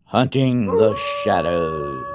Hunting the Shadows.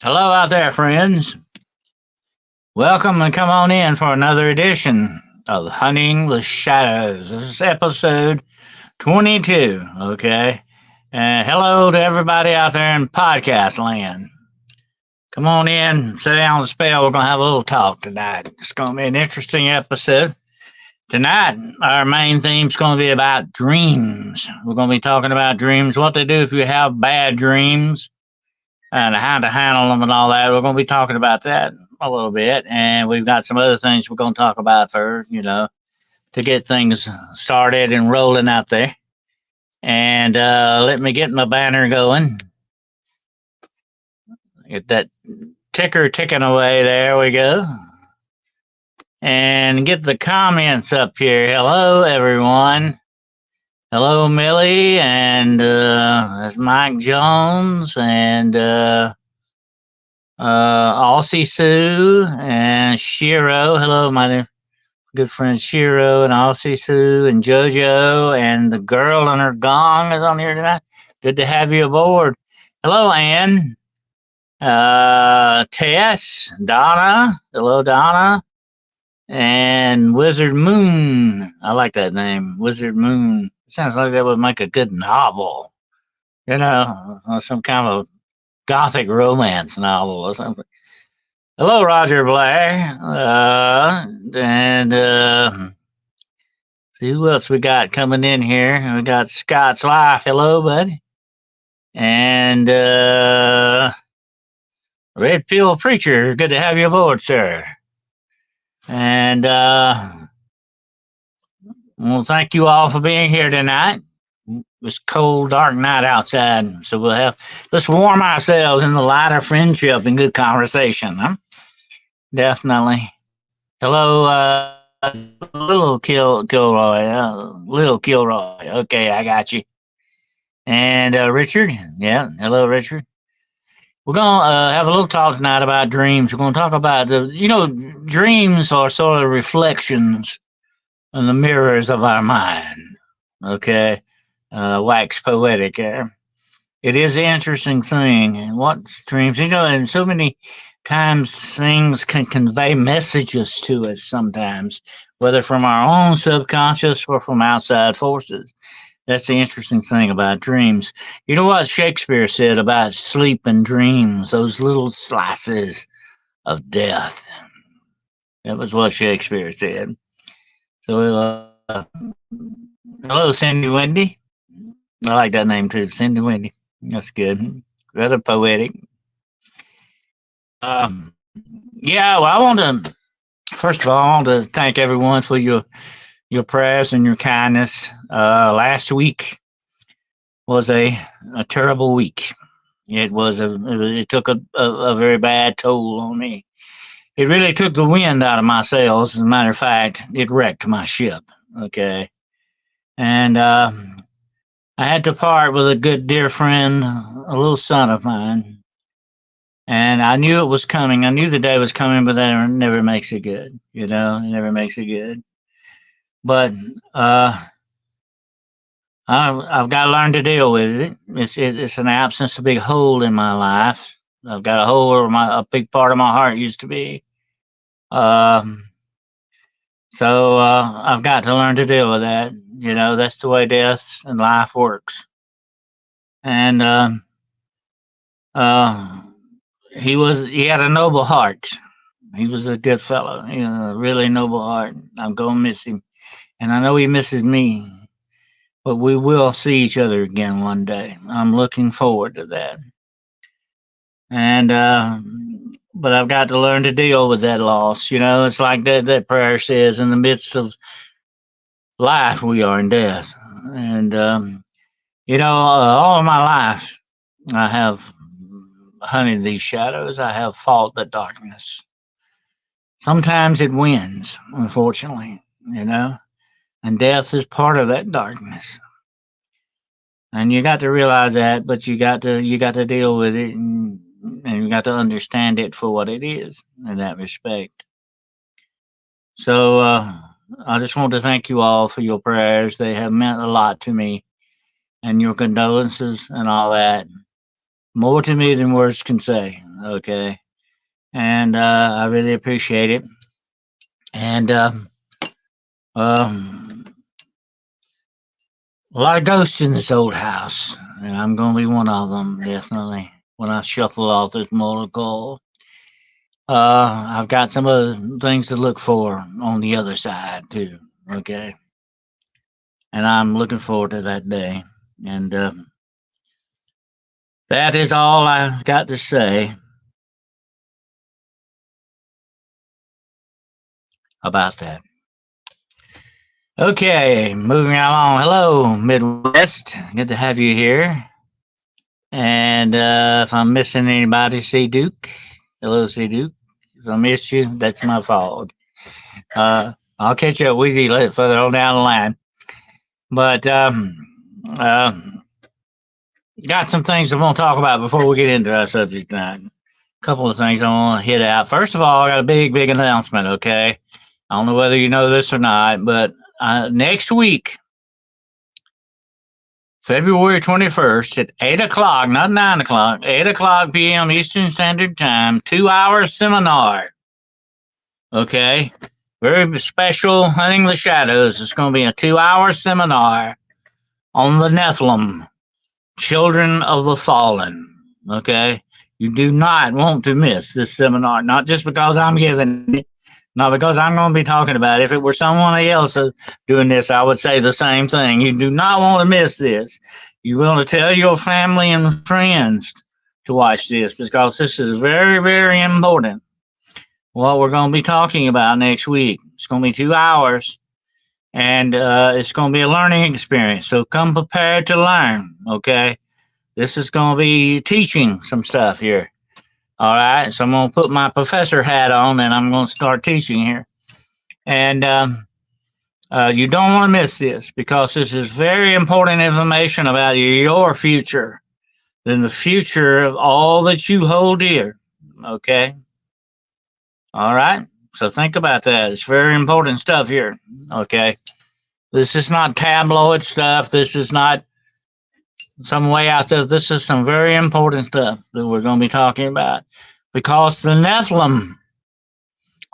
Hello out there, friends. Welcome and come on in for another edition of Hunting the Shadows. This is episode 22, okay? Hello to everybody out there in podcast land. Come on in, sit down and spell. We're going to have a little talk tonight. It's going to be an interesting episode. Tonight, our main theme is going to be about dreams. We're going to be talking about dreams, what to do if you have bad dreams, and how to handle them and all that. We're going to be talking about that a little bit. And we've got some other things we're going to talk about first, to get things started and rolling out there. And let me get my banner going. Get that ticker ticking away. There we go. And get the comments up here. Hello, everyone. Hello, Millie, and that's Mike Jones, and Aussie Sue, and Shiro. Hello, my good friend Shiro, and Aussie Sue, and JoJo, and the girl and her gong is on here tonight. Good to have you aboard. Hello, Ann. Tess, Donna. Hello, Donna. And Wizard Moon. I like that name, Wizard Moon. It sounds like that would make a good novel, some kind of gothic romance novel or something. Hello, Roger Blair. See who else we got coming in here. We got Scott's Life. Hello, buddy. And Red Pill Preacher. Good to have you aboard, sir. And well, thank you all for being here tonight. It's cold, dark night outside, so let's warm ourselves in the light of friendship and good conversation. Huh? Definitely. Hello, little Kilroy. Little Kilroy. Okay, I got you. And Richard. Yeah, hello, Richard. We're going to have a little talk tonight about dreams. We're going to talk about, dreams are sort of reflections in the mirrors of our mind. Okay? Wax poetic there. It is an interesting thing. What's dreams? And so many times things can convey messages to us sometimes, whether from our own subconscious or from outside forces. That's the interesting thing about dreams. You know what Shakespeare said about sleep and dreams, those little slices of death. That was what Shakespeare said. So, hello, Cindy Wendy. I like that name too, Cindy Wendy. That's good. Rather poetic. First of all, I want to thank everyone for your prayers and your kindness. Last week was a terrible week. It took a very bad toll on me. It really took the wind out of my sails. As a matter of fact, it wrecked my ship. Okay. And I had to part with a good dear friend, a little son of mine. And I knew it was coming. I knew the day was coming, but that never makes it good. It never makes it good. But I've got to learn to deal with it. It's an absence, a big hole in my life. I've got a hole where a big part of my heart used to be. Um, so I've got to learn to deal with that. You know, that's the way death and life works. And uh, he had a noble heart. He was a good fellow. He had a really noble heart. I'm gonna miss him, and I know he misses me. But we will see each other again one day. I'm looking forward to that. And but I've got to learn to deal with that loss. You know, it's like that prayer says, in the midst of life we are in death. And you know, all of my life I have hunted these shadows. I have fought the darkness. Sometimes it wins, unfortunately, you know, and death is part of that darkness. And you got to realize that, but you got to deal with it, and you got to understand it for what it is in that respect. So I just want to thank you all for your prayers. They have meant a lot to me, and your condolences and all that. More to me than words can say. Okay, and I really appreciate it. And um, a lot of ghosts in this old house, and I'm going to be one of them definitely when I shuffle off this mortal coil. I've got some other things to look for on the other side too. Okay, and I'm looking forward to that day. And that is all I've got to say about that. Okay, moving right along. Hello, Midwest. Good to have you here. And if I'm missing anybody, C Duke. Hello, C Duke. If I missed you, that's my fault. I'll catch up with you later, further on down the line. But uh, got some things I want to talk about before we get into our subject tonight. A couple of things I want to hit out. First of all, I got a big announcement, okay? I don't know whether you know this or not, but next week, February 21st at 8 o'clock, not 9 o'clock, 8 o'clock p.m. Eastern Standard Time, 2-hour seminar. Okay? Very special, Hunting the Shadows. It's going to be a 2-hour seminar on the Nephilim, Children of the Fallen. Okay? You do not want to miss this seminar, not just because I'm giving it, not because I'm going to be talking about it. If it were someone else doing this, I would say the same thing. You do not want to miss this. You want to tell your family and friends to watch this because this is very important. What we're going to be talking about next week. It's going to be 2 hours, and it's going to be a learning experience. So come prepared to learn, okay? This is going to be teaching some stuff here. All right, so I'm going to put my professor hat on, and I'm going to start teaching here. And you don't want to miss this because this is very important information about your future and the future of all that you hold dear, okay? All right, so think about that. It's very important stuff here, okay? This is not tabloid stuff. This is not some way out there. This is some very important stuff that we're going to be talking about because the Nephilim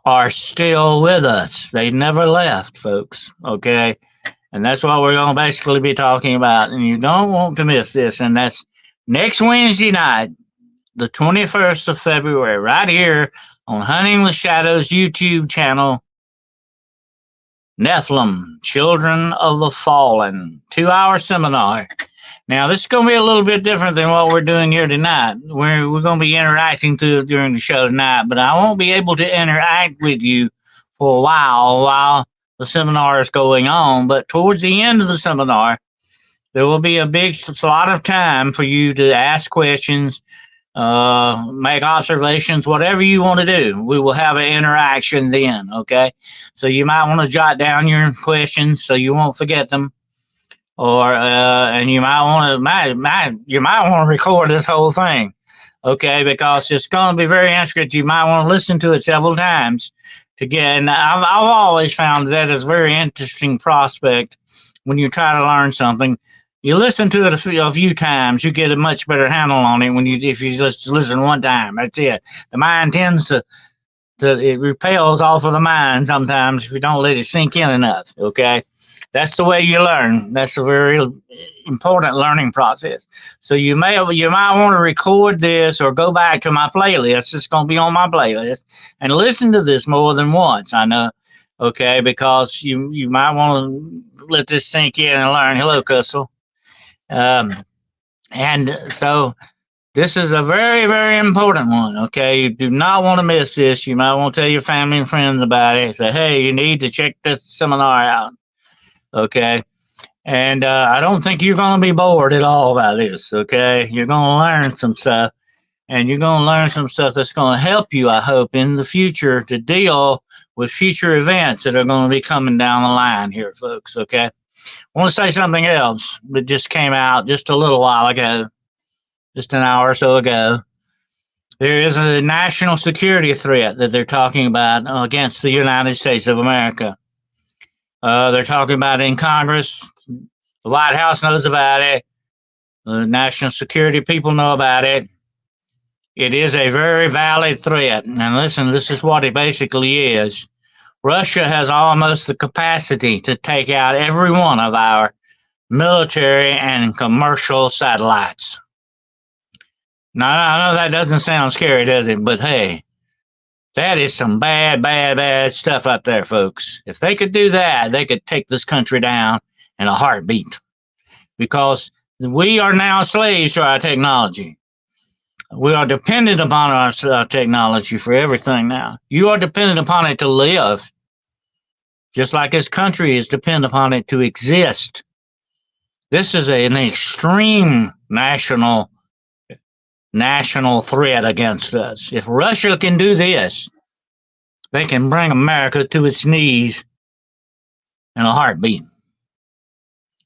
are still with us. They never left, folks. Okay. And that's what we're going to basically be talking about. And you don't want to miss this. And that's next Wednesday night, the 21st of February, right here on Hunting the Shadows YouTube channel. Nephilim, Children of the Fallen, 2-hour seminar. Now, this is going to be a little bit different than what we're doing here tonight. We're going to be interacting during the show tonight, but I won't be able to interact with you for a while the seminar is going on. But towards the end of the seminar, there will be a lot of time for you to ask questions, make observations, whatever you want to do. We will have an interaction then, okay? So you might want to jot down your questions so you won't forget them. Or and you might want to record this whole thing, okay? Because it's going to be very interesting. You might want to listen to it several times to get. And I've always found that is a very interesting prospect when you try to learn something. You listen to it a few times, you get a much better handle on it when you if you just listen one time. That's it. The mind tends to it repels off of the mind sometimes if you don't let it sink in enough. Okay, that's the way you learn. That's a very important learning process. So you might want to record this or go back to my playlist. It's going to be on my playlist and listen to this more than once. I know, okay, because you might want to let this sink in and learn. Hello, Cussel. And so this is a very, very important one. Okay, you do not want to miss this. You might want to tell your family and friends about it. Say, hey, you need to check this seminar out. Okay, and I don't think you're going to be bored at all by this. Okay, you're going to learn some stuff, and you're going to learn some stuff that's going to help you, I hope, in the future to deal with future events that are going to be coming down the line here, folks. Okay, I want to say something else that just came out just a little while ago, just an hour or so ago. There is a national security threat that they're talking about against the United States of America. They're talking about it in Congress. The White House knows about it. The national security people know about it. It is a very valid threat. And listen, this is what it basically is. Russia has almost the capacity to take out every one of our military and commercial satellites. Now, I know that doesn't sound scary, does it? But hey, that is some bad, bad, bad stuff out there, folks. If they could do that, they could take this country down in a heartbeat. Because we are now slaves to our technology. We are dependent upon our technology for everything now. You are dependent upon it to live, just like this country is dependent upon it to exist. This is an extreme national threat against us. If Russia can do this, they can bring America to its knees in a heartbeat.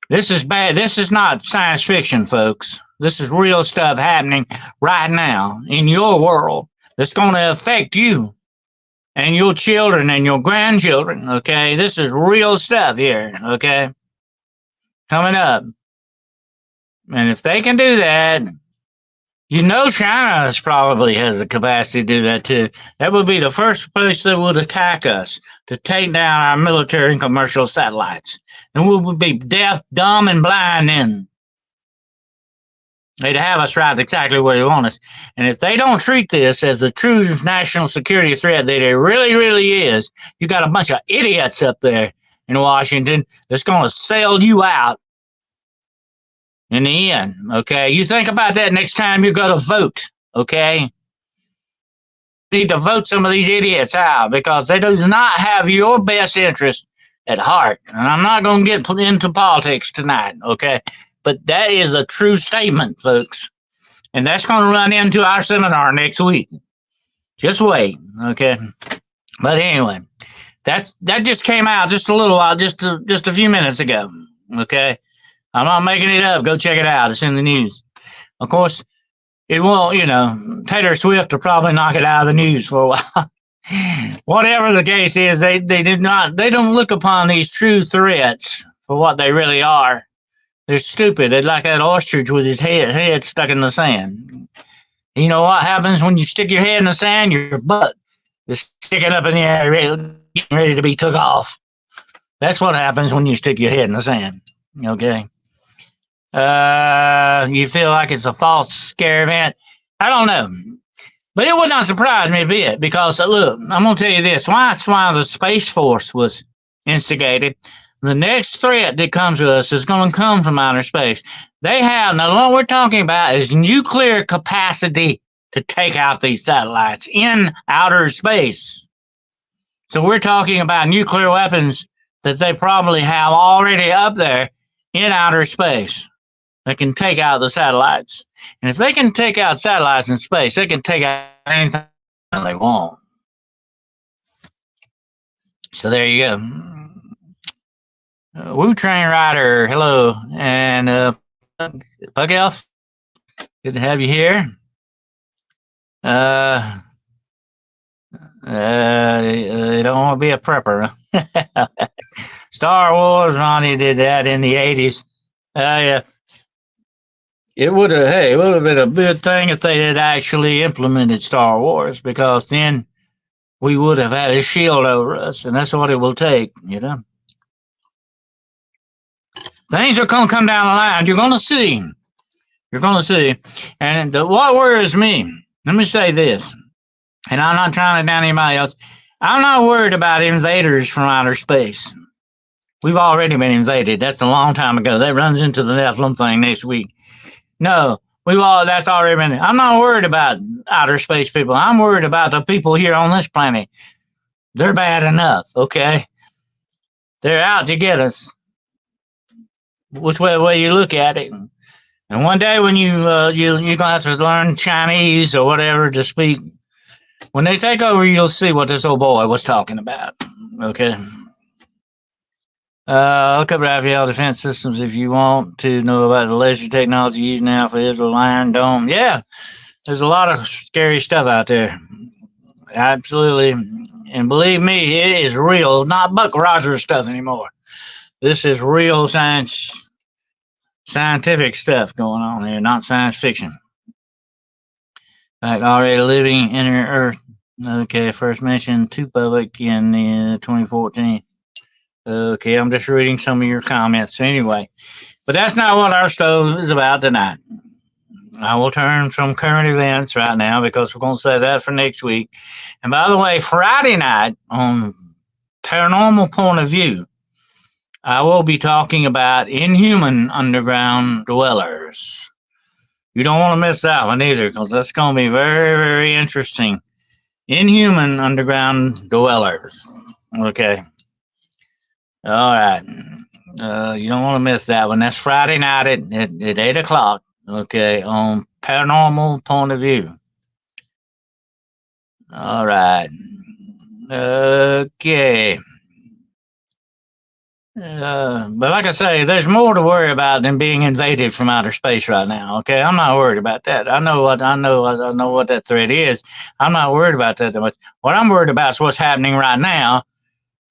This is bad. This is not science fiction, folks. This is real stuff happening right now in your world that's going to affect you and your children and your grandchildren, okay? This is real stuff here, okay? Coming up. And if they can do that, you know China probably has the capacity to do that too. That would be the first place that would attack us to take down our military and commercial satellites. And we would be deaf, dumb, and blind then. They'd have us right exactly where they want us. And if they don't treat this as the true national security threat that it really, really is, you got a bunch of idiots up there in Washington that's going to sell you out in the end, okay? You think about that next time you go to vote, okay? You need to vote some of these idiots out because they do not have your best interest at heart. And I'm not going to get into politics tonight, okay? But that is a true statement, folks. And that's going to run into our seminar next week. Just wait, okay? But anyway, that just came out just a little while, just a few minutes ago, okay? I'm not making it up. Go check it out. It's in the news. Of course, it won't, Taylor Swift will probably knock it out of the news for a while. Whatever the case is, they don't look upon these true threats for what they really are. They're stupid. They're like that ostrich with his head stuck in the sand. You know what happens when you stick your head in the sand? Your butt is sticking up in the air, getting ready to be took off. That's what happens when you stick your head in the sand. Okay. You feel like it's a false scare event? I don't know. But it would not surprise me a bit because, look, I'm going to tell you this. That's why the Space Force was instigated. The next threat that comes to us is going to come from outer space. Now what we're talking about is nuclear capacity to take out these satellites in outer space. So we're talking about nuclear weapons that they probably have already up there in outer space. They can take out the satellites. And if they can take out satellites in space, they can take out anything they want. So there you go. Wu Train Rider, hello. And Bug Elf, good to have you here. You don't want to be a prepper. Star Wars, Ronnie did that in the 80s. Yeah. it would have, hey, it would have been a good thing if they had actually implemented Star Wars, because then we would have had a shield over us, and that's what it will take, you know. Things are going to come down the line. You're going to see. You're going to see. And what worries me, let me say this, and I'm not trying to down anybody else. I'm not worried about invaders from outer space. We've already been invaded. That's a long time ago. That runs into the Nephilim thing next week. No, that's already been. I'm not worried about outer space people. I'm worried about the people here on this planet. They're bad enough, okay? They're out to get us. Which way you look at it. And one day when you're gonna have to learn Chinese or whatever to speak. When they take over, you'll see what this old boy was talking about. Okay. Look up Raphael Defense Systems if you want to know about the laser technology used now for Israel Iron Dome. Yeah, there's a lot of scary stuff out there. Absolutely. And believe me, it is real, not Buck Rogers stuff anymore. This is real scientific stuff going on here, not science fiction. Like already living inner Earth. Okay, first mentioned to public in 2014. Okay, I'm just reading some of your comments anyway. But that's not what our show is about tonight. I will turn from current events right now because we're going to say that for next week. And by the way, Friday night on Paranormal Point of View, I will be talking about inhuman underground dwellers. You don't want to miss that one either, because that's going to be very, very interesting. Inhuman underground dwellers. Okay. All right. You don't want to miss that one. That's Friday night at 8 o'clock. Okay. On Paranormal Point of View. All right. Okay. But like I say, there's more to worry about than being invaded from outer space right now. Okay, I'm not worried about that. I know what that threat is. I'm not worried about that much. What I'm worried about is what's happening right now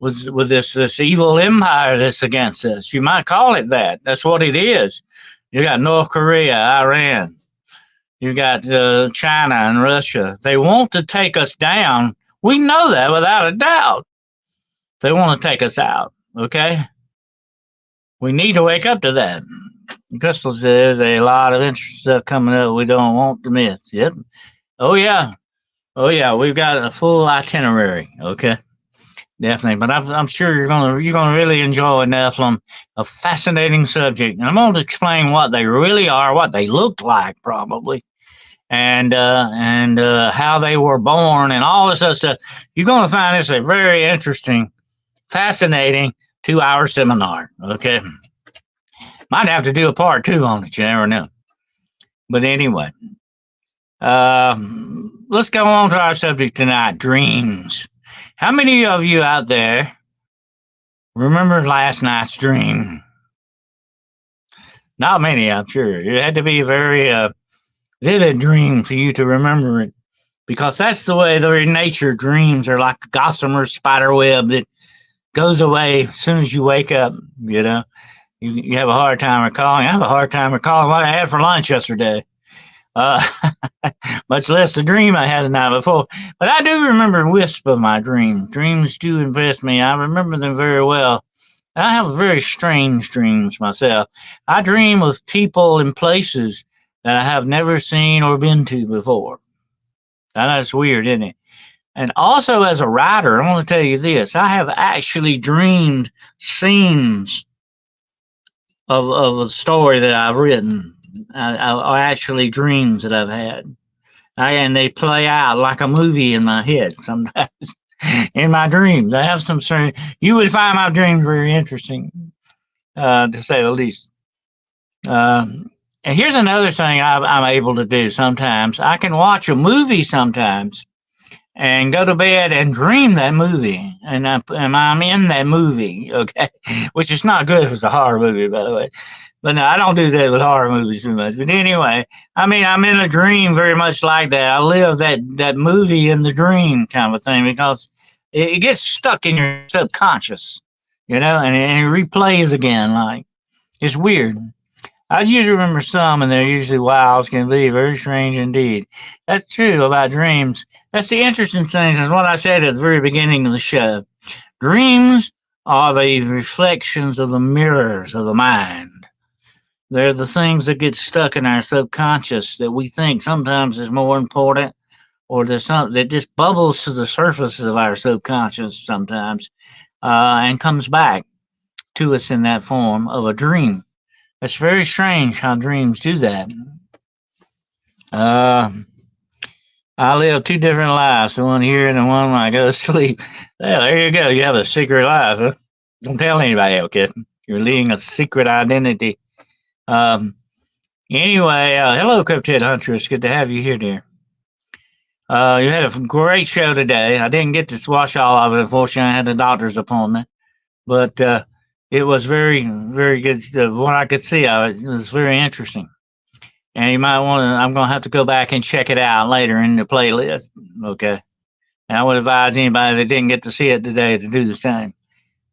with this evil empire that's against us. You might call it that. That's what it is. You got North Korea, Iran. You got China and Russia. They want to take us down. We know that without a doubt. They want to take us out. Okay. We need to wake up to that. Crystal says a lot of interesting stuff coming up we don't want to miss. Yep. Oh yeah. We've got a full itinerary. Okay. Definitely. But I'm sure you're gonna really enjoy Nephilim, a fascinating subject. And I'm going to explain what they really are, what they looked like probably, and how they were born and all this other stuff. You're going to find this a very interesting, fascinating 2-hour seminar. Okay. Might have to do a part 2 on it. You never know. But anyway, let's go on to our subject tonight, dreams. How many of you out there remember last night's dream? Not many, I'm sure. It had to be a very vivid dream for you to remember it, because that's the way their nature. Dreams are like a gossamer spider web that goes away as soon as you wake up. You know, you have a hard time recalling. I have a hard time recalling what I had for lunch yesterday, much less the dream I had the night before. But I do remember wisps of my dream. Dreams do impress me. I remember them very well. I have very strange dreams myself. I dream of people and places that I have never seen or been to before. I know it's weird, isn't it? And also as a writer, I want to tell you this. I have actually dreamed scenes of a story that I've written. Are actually dreams that I've had. And they play out like a movie in my head sometimes. In my dreams. I have some certain. You would find my dreams very interesting, to say the least. And here's another thing I'm able to do sometimes. I can watch a movie sometimes and go to bed and dream that movie. And I'm in that movie, okay? Which is not good if it's a horror movie, by the way. But no, I don't do that with horror movies too much. But anyway, I mean, I'm in a dream very much like that. I live that movie in the dream kind of thing, because it gets stuck in your subconscious, you know, and it replays again. Like, it's weird. I usually remember some, and they're usually wild as can be, very strange indeed. That's true about dreams. That's the interesting thing, is what I said at the very beginning of the show. Dreams are the reflections of the mirrors of the mind. They're the things that get stuck in our subconscious that we think sometimes is more important, or there's something that just bubbles to the surface of our subconscious sometimes, and comes back to us in that form of a dream. It's very strange how dreams do that. Uh, I live two different lives, the one here and the one when I go to sleep. Yeah, there you go. You have a secret life. Huh? Don't tell anybody, okay? You're leading a secret identity. Um, anyway, hello, Cryptid Hunter. It's good to have you here, dear. You had a great show today. I didn't get to watch all of it, unfortunately. I had a doctor's appointment. But it was very, very good. What I could see of it was very interesting. And you might want to, I'm going to have to go back and check it out later in the playlist. Okay. And I would advise anybody that didn't get to see it today to do the same.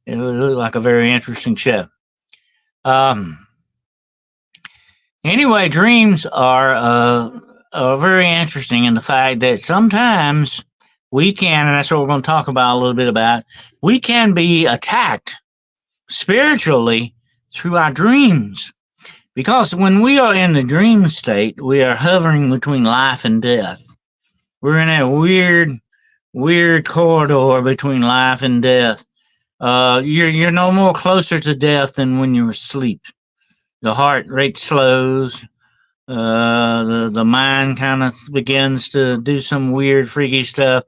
It looked like a very interesting show. Anyway, dreams are very interesting in the fact that sometimes we can, and that's what we're going to talk about a little bit about, we can be attacked spiritually through our dreams. Because when we are in the dream state, we are hovering between life and death. We're in that weird corridor between life and death. You're no more closer to death than when you're asleep. The heart rate slows. The mind kind of begins to do some weird, freaky stuff.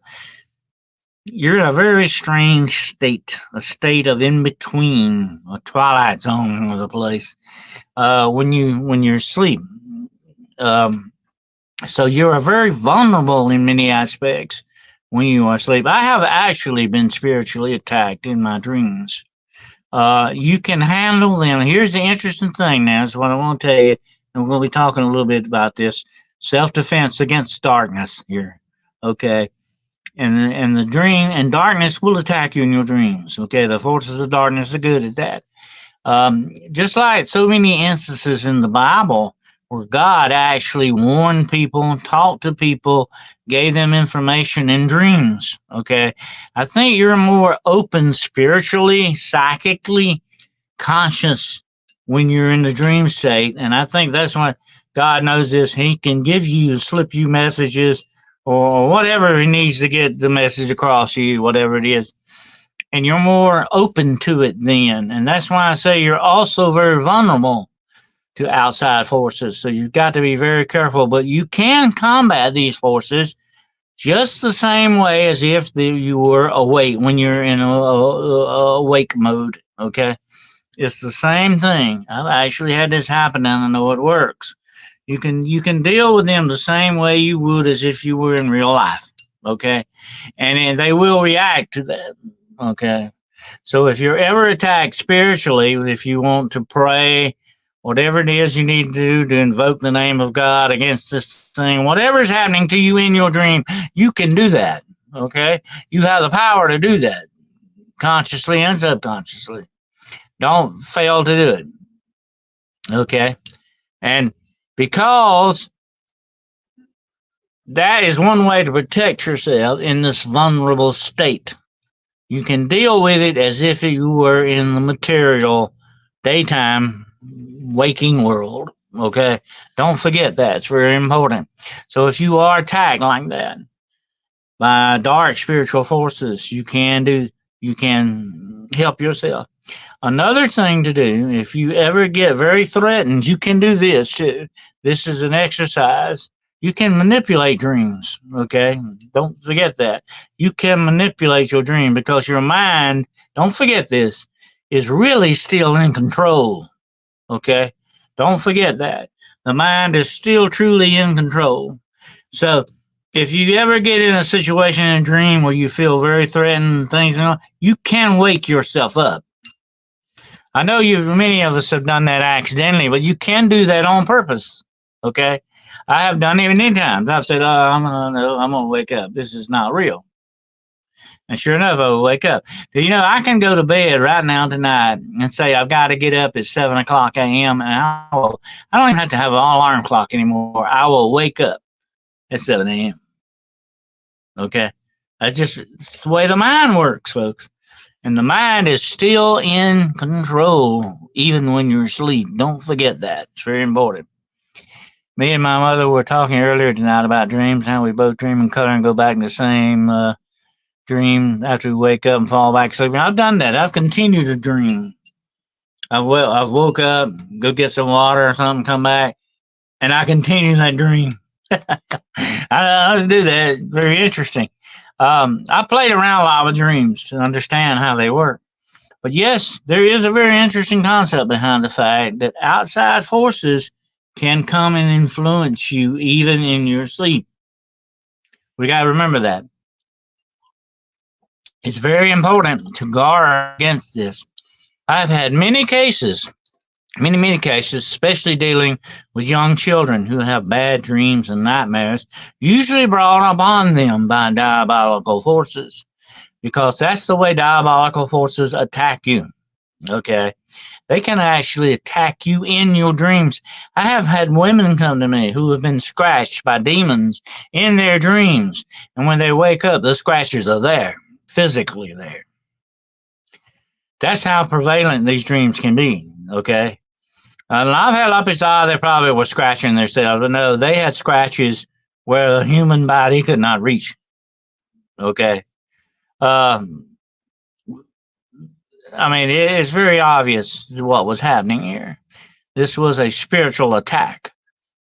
You're in a very strange state, a state of in between, a twilight zone of the place. When you're asleep, so you're very vulnerable in many aspects when you are asleep. I have actually been spiritually attacked in my dreams. You can handle them. Here's the interesting thing. Now, is what I want to tell you, and we're going to be talking a little bit about this self-defense against darkness here. Okay. And the dream and darkness will attack you in your dreams. Okay, the forces of darkness are good at that. Just like so many instances in the Bible where God actually warned people, talked to people, gave them information in dreams. Okay, I think you're more open spiritually, psychically conscious when you're in the dream state, and I think that's why God knows this. He can give you, slip you messages, or whatever he needs to get the message across to you, whatever it is. And you're more open to it then. And that's why I say you're also very vulnerable to outside forces. So you've got to be very careful. But you can combat these forces just the same way as if you were awake when you're in a awake mode. Okay? It's the same thing. I've actually had this happen and I know it works. You can deal with them the same way you would as if you were in real life, okay? And they will react to that, okay? So if you're ever attacked spiritually, if you want to pray, whatever it is you need to do to invoke the name of God against this thing, whatever's happening to you in your dream, you can do that, okay? You have the power to do that, consciously and subconsciously. Don't fail to do it, okay? And because that is one way to protect yourself in this vulnerable state. You can deal with it as if you were in the material, daytime, waking world. Okay? Don't forget that. It's very important. So if you are attacked like that by dark spiritual forces, you can help yourself. Another thing to do, if you ever get very threatened, you can do this too. This is an exercise. You can manipulate dreams, okay? Don't forget that. You can manipulate your dream because your mind, don't forget this, is really still in control, okay? Don't forget that. The mind is still truly in control. So if you ever get in a situation in a dream where you feel very threatened, you can wake yourself up. I know many of us have done that accidentally, but you can do that on purpose. Okay, I have done it many times. I've said, "I'm gonna wake up. This is not real." And sure enough, I would wake up. Do you know, I can go to bed right now tonight and say I've got to get up at 7 o'clock a.m. and I don't even have to have an alarm clock anymore. I will wake up at 7 a.m. Okay? That's just the way the mind works, folks. And the mind is still in control even when you're asleep. Don't forget that. It's very important. Me and my mother were talking earlier tonight about dreams, how we both dream in color and go back in the same dream after we wake up and fall back asleep. And I've done that. I've continued to dream. I've woke up, go get some water or something, come back, and I continue that dream. I do that. Very interesting. I played around a lot with dreams to understand how they work. But yes, there is a very interesting concept behind the fact that outside forces can come and influence you even in your sleep. We got to remember that. It's very important to guard against this. I've had many cases, especially dealing with young children who have bad dreams and nightmares, usually brought upon them by diabolical forces, because that's the way diabolical forces attack you. Okay? They can actually attack you in your dreams. I have had women come to me who have been scratched by demons in their dreams, and when they wake up, the scratches are there, physically there. That's how prevalent these dreams can be, okay? And I've had a lot of people, they probably were scratching themselves, but no, they had scratches where the human body could not reach, okay? I mean, it's very obvious what was happening here. This was a spiritual attack,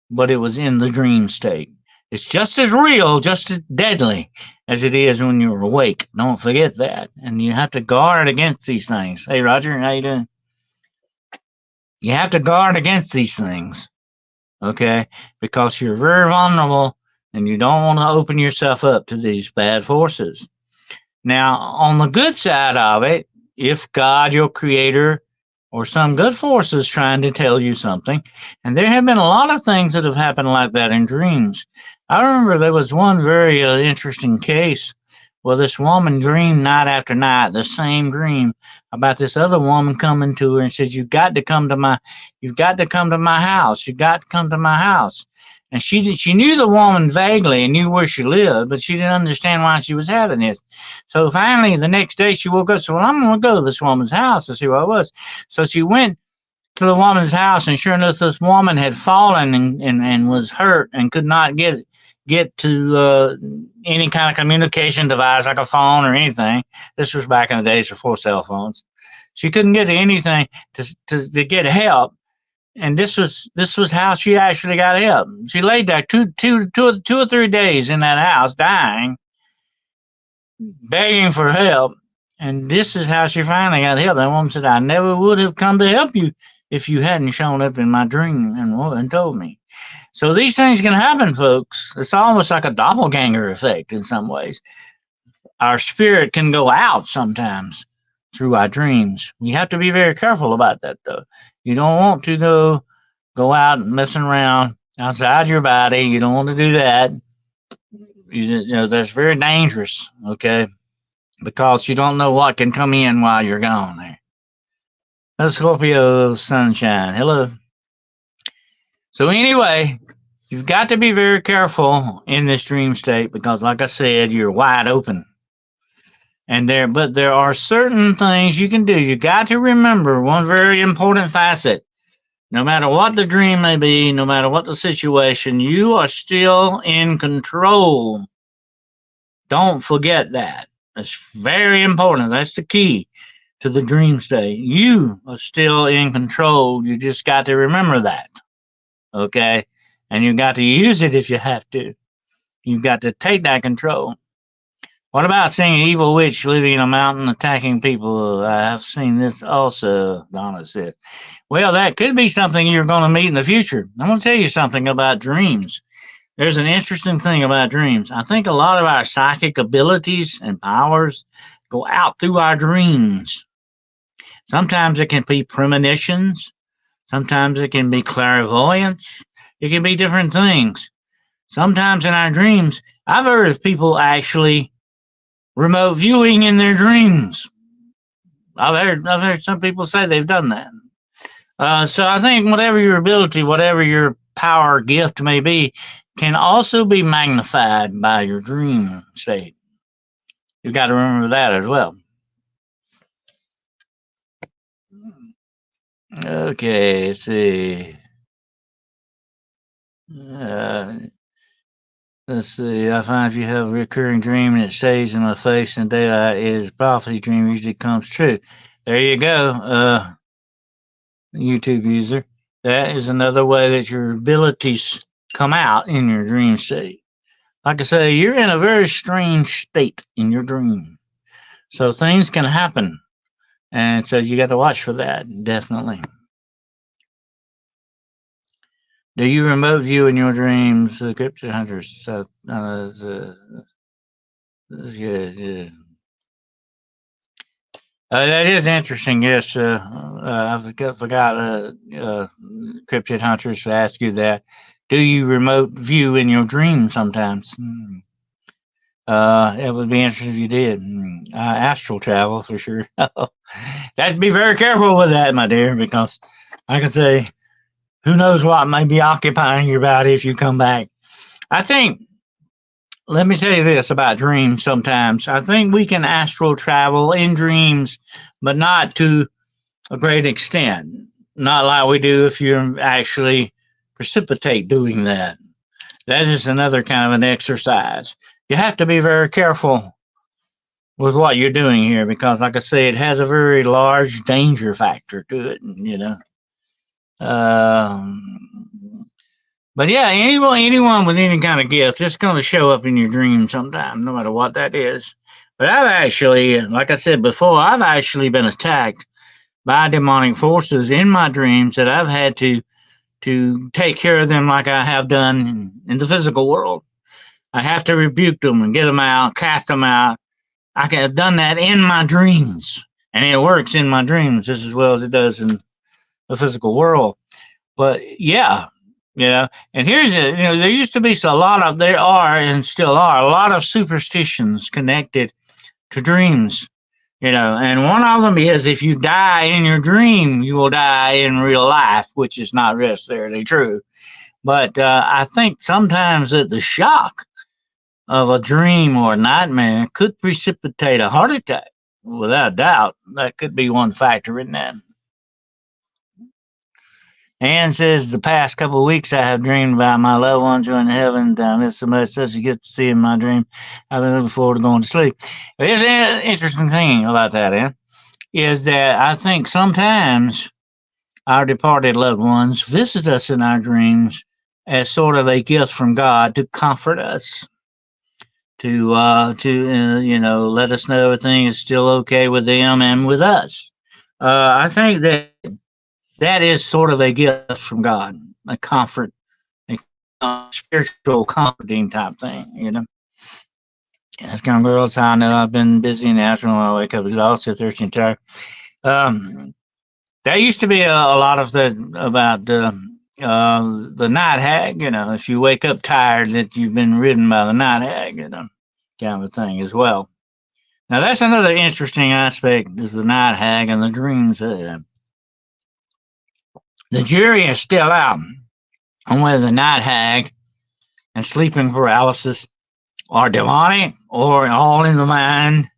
but it was in the dream state. It's just as real, just as deadly as it is when you're awake. Don't forget that. And you have to guard against these things. Hey, Roger, how you doing? You have to guard against these things, okay? Because you're very vulnerable and you don't want to open yourself up to these bad forces. Now, on the good side of it, if God, your creator, or some good force is trying to tell you something, and there have been a lot of things that have happened like that in dreams. I remember there was one very interesting case where this woman dreamed night after night the same dream about this other woman coming to her and says, you've got to come to my house. You've got to come to my house. And she knew the woman vaguely and knew where she lived, but she didn't understand why she was having this. So finally, the next day, she woke up and said, well, I'm going to go to this woman's house to see what it was. So she went to the woman's house, and sure enough, this woman had fallen and was hurt and could not get to any kind of communication device like a phone or anything. This was back in the days before cell phones. She couldn't get to anything to get help. And this was how she actually got help. She laid there two or 3 days in that house, dying, begging for help. And this is how she finally got help. That woman said, I never would have come to help you if you hadn't shown up in my dream and told me. So these things can happen, folks. It's almost like a doppelganger effect in some ways. Our spirit can go out sometimes through our dreams. You have to be very careful about that, though. You don't want to go out and messing around outside your body. You don't want to do that. You know, that's very dangerous, okay? Because you don't know what can come in while you're gone there. Hello, Scorpio Sunshine. Hello. So anyway, you've got to be very careful in this dream state because, like I said, you're wide open. But there are certain things you can do. You got to remember one very important facet. No matter what the dream may be, no matter what the situation, you are still in control. Don't forget that. That's very important. That's the key to the dream state. You are still in control. You just got to remember that. Okay? And you got to use it if you have to. You've got to take that control. What about seeing an evil witch living in a mountain attacking people? I have seen this also, Donna said. Well, that could be something you're going to meet in the future. I'm going to tell you something about dreams. There's an interesting thing about dreams. I think a lot of our psychic abilities and powers go out through our dreams. Sometimes it can be premonitions. Sometimes it can be clairvoyance. It can be different things. Sometimes in our dreams, I've heard of people actually remote viewing in their dreams. I've heard some people say they've done that. So I think whatever your ability, whatever your power gift may be, can also be magnified by your dream state. You've got to remember that as well. Okay, let's see. Let's see. I find if you have a recurring dream and it stays in my face in daylight, it is a prophecy dream usually comes true. There you go, YouTube user. That is another way that your abilities come out in your dream state. Like I say, you're in a very strange state in your dream. So things can happen. And so you got to watch for that, definitely. Do you remote view in your dreams, Cryptid Hunters? Yeah. That is interesting. Yes, I forgot Cryptid Hunters to ask you that. Do you remote view in your dreams sometimes? It would be interesting if you did. Astral travel for sure. That'd be very careful with that, my dear, because like I say, who knows what may be occupying your body if you come back. I think, let me tell you this about dreams sometimes. I think we can astral travel in dreams, but not to a great extent. Not like we do if you actually precipitate doing that. That is another kind of an exercise. You have to be very careful with what you're doing here because, like I say, it has a very large danger factor to it, you know. But yeah, anyone with any kind of gift, it's going to show up in your dream sometime, no matter what that is. But I've actually, like I said before, I've actually been attacked by demonic forces in my dreams that I've had to take care of them like I have done in the physical world. I have to rebuke them and get them out, cast them out. I can have done that in my dreams, and it works in my dreams just as well as it does in the physical world. But yeah, and here's it. There used to be there are and still are a lot of superstitions connected to dreams. And one of them is if you die in your dream, you will die in real life, which is not necessarily true. But I think sometimes that the shock of a dream or a nightmare could precipitate a heart attack. Without doubt, that could be one factor in that. Ann says, the past couple of weeks I have dreamed about my loved ones who are in heaven. I miss so much such a get to see in my dream. I've been looking forward to going to sleep. But here's an interesting thing about that, Ann, is that I think sometimes our departed loved ones visit us in our dreams as sort of a gift from God to comfort us, to let us know everything is still okay with them and with us. I think that is sort of a gift from God, a comfort, a spiritual comforting type thing, That's kind of girls. I know I've been busy now, so I wake up exhausted, thirsty, and tired. There used to be a lot of about the night hag, if you wake up tired that you've been ridden by the night hag, kind of a thing as well. Now that's another interesting aspect is the night hag and the dreams. The jury is still out on whether the night hag and sleeping paralysis are demonic or all in the mind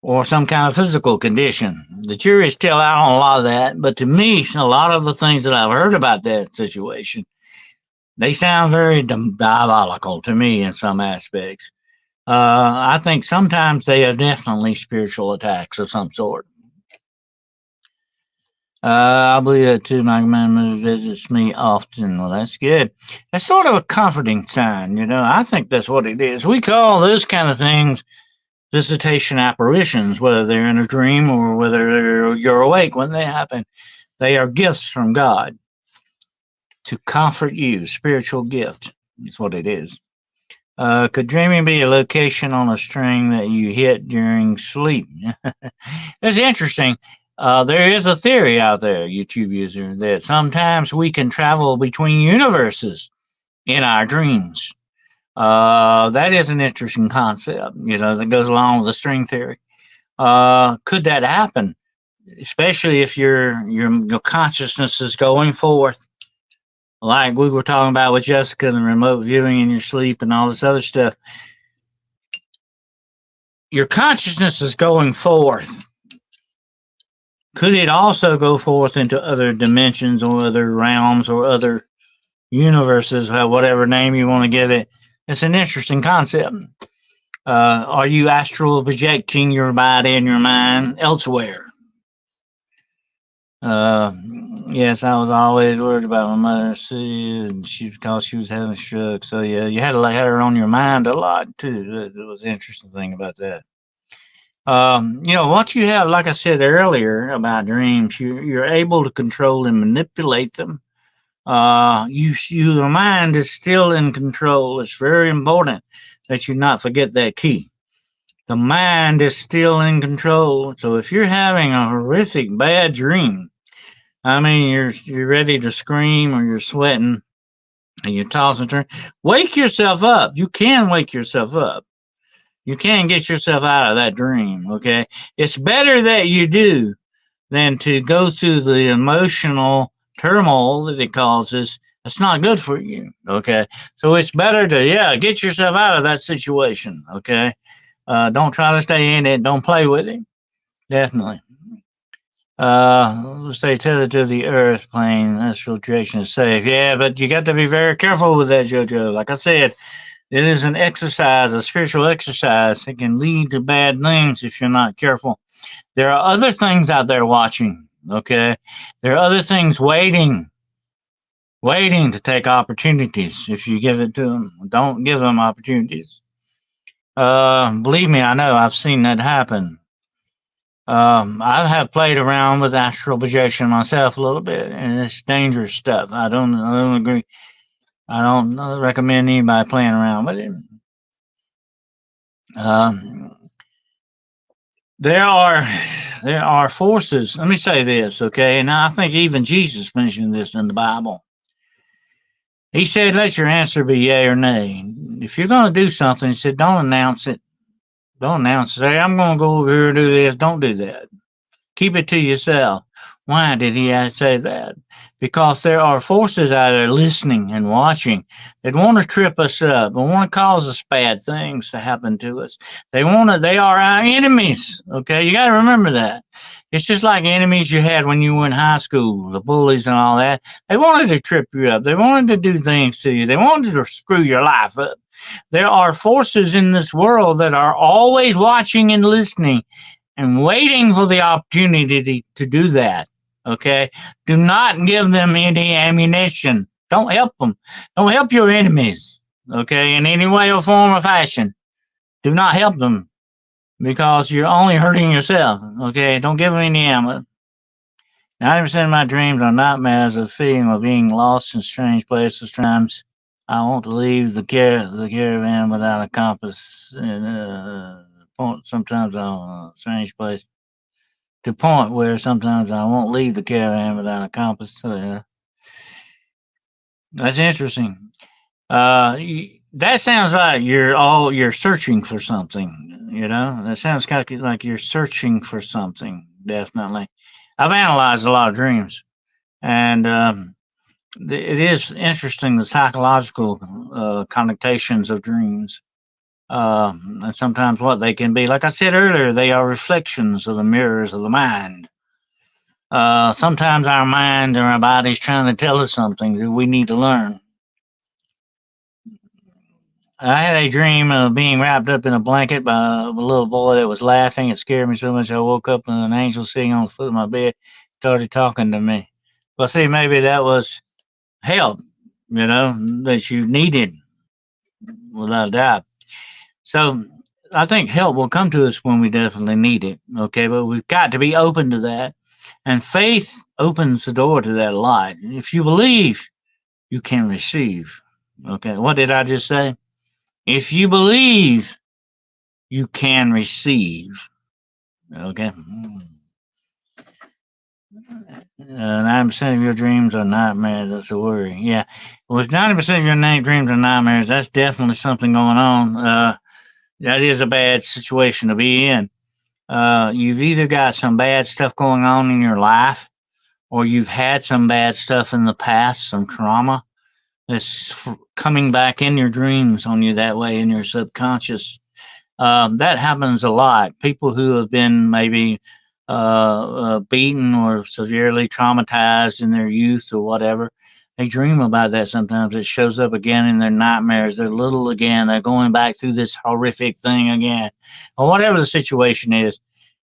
or some kind of physical condition. The jury is still out on a lot of that, but to me, a lot of the things that I've heard about that situation, they sound very diabolical to me in some aspects. I think sometimes they are definitely spiritual attacks of some sort. I believe that too. My grandmother visits me often. Well, that's good. That's sort of a comforting sign, I think that's what it is. We call those kind of things visitation apparitions, whether they're in a dream or whether you're awake when they happen. They are gifts from God to comfort you. Spiritual gift is what it is. Could dreaming be a location on a string that you hit during sleep? That's interesting. There is a theory out there, YouTube user, that sometimes we can travel between universes in our dreams. That is an interesting concept, that goes along with the string theory. Could that happen? Especially if your consciousness is going forth, like we were talking about with Jessica and the remote viewing in your sleep and all this other stuff. Your consciousness is going forth. Could it also go forth into other dimensions or other realms or other universes, whatever name you want to give it? It's an interesting concept. Are you astral projecting your body and your mind elsewhere? Yes, I was always worried about my mother. She because she was having a stroke. So yeah, you had to have her on your mind a lot too. That was the interesting thing about that. Once you have, like I said earlier about dreams, you're able to control and manipulate them. Your mind is still in control. It's very important that you not forget that key. The mind is still in control. So if you're having a horrific bad dream, I mean, you're ready to scream or you're sweating and you're tossing and turning, wake yourself up. You can wake yourself up. You can get yourself out of that dream, okay? It's better that you do than to go through the emotional turmoil that it causes. It's not good for you, okay? So it's better to, get yourself out of that situation, okay? Don't try to stay in it. Don't play with it. Definitely. Stay tethered to the earth plane. Astral projection is safe. Yeah, but you got to be very careful with that, JoJo. Like I said, it is an exercise, a spiritual exercise. It can lead to bad things if you're not careful. There are other things out there watching, okay? There are other things waiting to take opportunities if you give it to them. Don't give them opportunities. Believe me, I know. I've seen that happen. I have played around with astral projection myself a little bit, and it's dangerous stuff. I don't agree. I don't recommend anybody playing around with it. There are forces. Let me say this, okay? And I think even Jesus mentioned this in the Bible. He said, "Let your answer be yea or nay." If you're going to do something, he said, "Don't announce it. Don't announce it. Say, I'm going to go over here and do this." Don't do that. Keep it to yourself. Why did he say that? Because there are forces out there listening and watching that want to trip us up and want to cause us bad things to happen to us. They are our enemies. Okay, you got to remember that. It's just like enemies you had when you were in high school, the bullies and all that. They wanted to trip you up. They wanted to do things to you. They wanted to screw your life up. There are forces in this world that are always watching and listening and waiting for the opportunity to do that. Okay? Do not give them any ammunition. Don't help them. Don't help your enemies. Okay? In any way or form or fashion. Do not help them because you're only hurting yourself. Okay? Don't give them any ammo. 90% of my dreams are nightmares of feeling of being lost in strange places. Sometimes I want to leave the caravan without a compass. And, sometimes I'm a strange place to point where sometimes I won't leave the caravan without a compass. So, that's interesting. That sounds like you're searching for something. That sounds kind of like you're searching for something. Definitely, I've analyzed a lot of dreams, and it is interesting the psychological connotations of dreams. And sometimes what they can be, like I said earlier, they are reflections of the mirrors of the mind. Sometimes our mind and our body's trying to tell us something that we need to learn. I had a dream of being wrapped up in a blanket by a little boy that was laughing. It scared me so much I woke up and an angel sitting on the foot of my bed started talking to me. Well, see, maybe that was help, that you needed, without a doubt. So I think help will come to us when we definitely need it. Okay, but we've got to be open to that. And faith opens the door to that light. If you believe, you can receive. Okay, what did I just say? If you believe, you can receive. Okay. 90% of your dreams are nightmares. That's a worry. Yeah. Well, if 90% of your dreams are nightmares, that's definitely something going on. That is a bad situation to be in. You've either got some bad stuff going on in your life, or you've had some bad stuff in the past, some trauma that's coming back in your dreams on you that way in your subconscious. That happens a lot. People who have been maybe beaten or severely traumatized in their youth or whatever, they dream about that sometimes. It shows up again in their nightmares. They're little again. They're going back through this horrific thing again. Or whatever the situation is,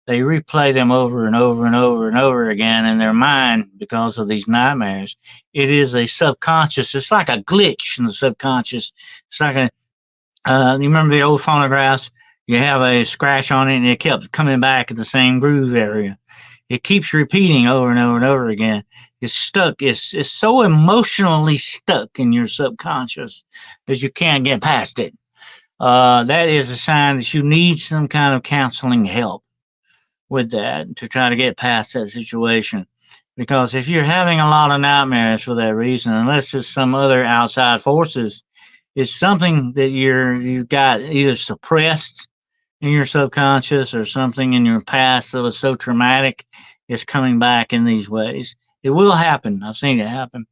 they replay them over and over and over and over again in their mind because of these nightmares. It is a subconscious, it's like a glitch in the subconscious. It's like you remember the old phonographs? You have a scratch on it and it kept coming back at the same groove area. It keeps repeating over and over and over again. It's stuck. It's so emotionally stuck in your subconscious that you can't get past it. That is a sign that you need some kind of counseling help with that to try to get past that situation. Because if you're having a lot of nightmares for that reason, unless it's some other outside forces, it's something that you've got either suppressed in your subconscious or something in your past that was so traumatic it's coming back in these ways. It will happen. I've seen it happen.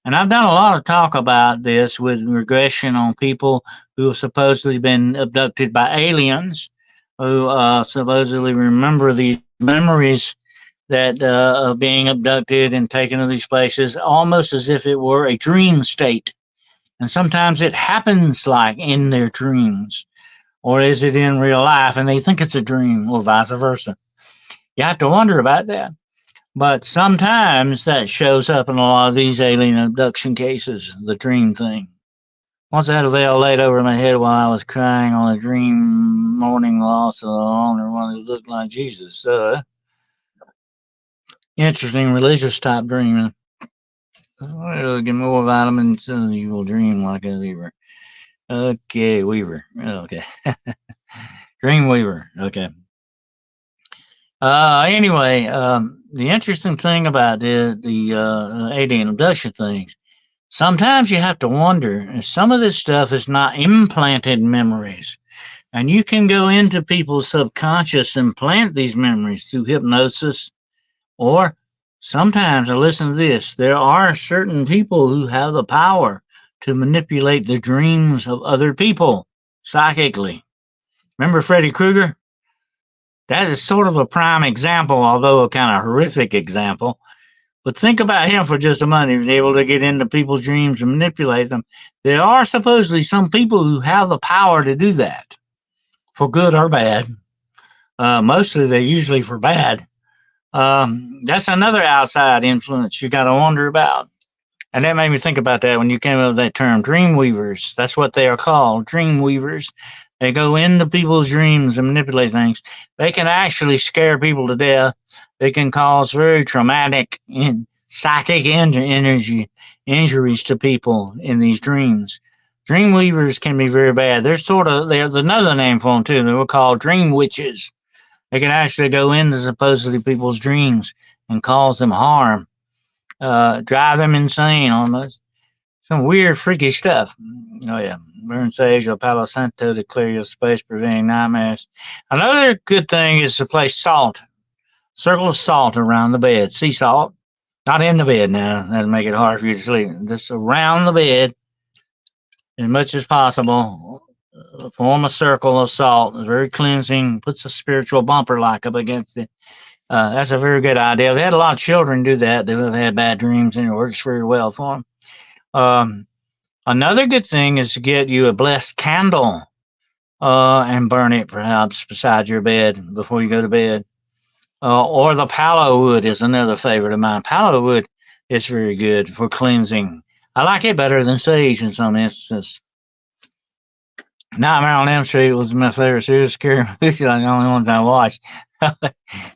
And I've done a lot of talk about this with regression on people who have supposedly been abducted by aliens, who supposedly remember these memories that of being abducted and taken to these places almost as if it were a dream state. And sometimes it happens like in their dreams, or is it in real life and they think it's a dream, or vice versa. You have to wonder about that. But sometimes that shows up in a lot of these alien abduction cases, the dream thing. Once I had a veil laid over my head while I was crying on a dream morning loss of the loner one who looked like Jesus. Interesting religious type dreaming. Well, get more vitamins so you will dream like a weaver. Okay, Weaver. Okay. Dreamweaver. Okay. Anyway, the interesting thing about the alien abduction things, sometimes you have to wonder, and some of this stuff is not implanted memories. And you can go into people's subconscious and plant these memories through hypnosis, or sometimes, now listen to this, there are certain people who have the power to manipulate the dreams of other people psychically. Remember Freddy Krueger? That is sort of a prime example, although a kind of horrific example. But think about him for just a moment. He was able to get into people's dreams and manipulate them. There are supposedly some people who have the power to do that, for good or bad. Mostly they're usually for bad. That's another outside influence you got to wonder about. And that made me think about that when you came up with that term, dream weavers. That's what they are called, dream weavers. They go into people's dreams and manipulate things. They can actually scare people to death. They can cause very traumatic psychic injuries to people in these dreams. Dream weavers can be very bad. There's another name for them too. They were called dream witches. They can actually go into supposedly people's dreams and cause them harm, drive them insane almost. Some weird, freaky stuff. Oh, yeah. Burn sage or Palo Santo to clear your space, preventing nightmares. Another good thing is to place salt, circle of salt around the bed. Sea salt, not in the bed now. That'll make it hard for you to sleep. Just around the bed as much as possible. Form a circle of salt. It's very cleansing. Puts a spiritual bumper like up against it. That's a very good idea. I've had a lot of children do that. They've had bad dreams, and it works very well for them. Another good thing is to get you a blessed candle and burn it perhaps beside your bed before you go to bed. Or the palo wood is another favorite of mine. Palo wood is very good for cleansing. I like it better than sage in some instances. Nightmare on Elm Street was my favorite series, scary movie, like the only ones I watched.